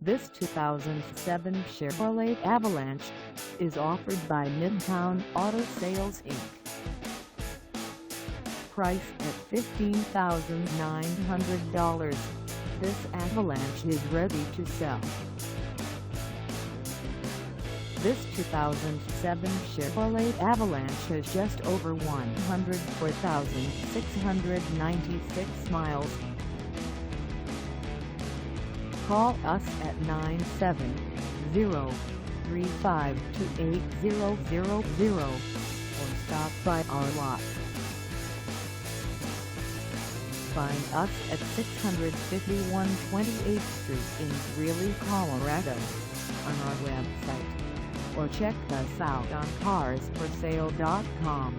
This 2007 Chevrolet Avalanche is offered by MIDTOWN Auto Sales Inc. Priced at $15,900, this Avalanche is ready to sell. This 2007 Chevrolet Avalanche has just over 104,696 miles. Call us at 970-352-8000 or stop by our lot. Find us at 651 28th Street in Greeley, Colorado on our website, or check us out on carsforsale.com.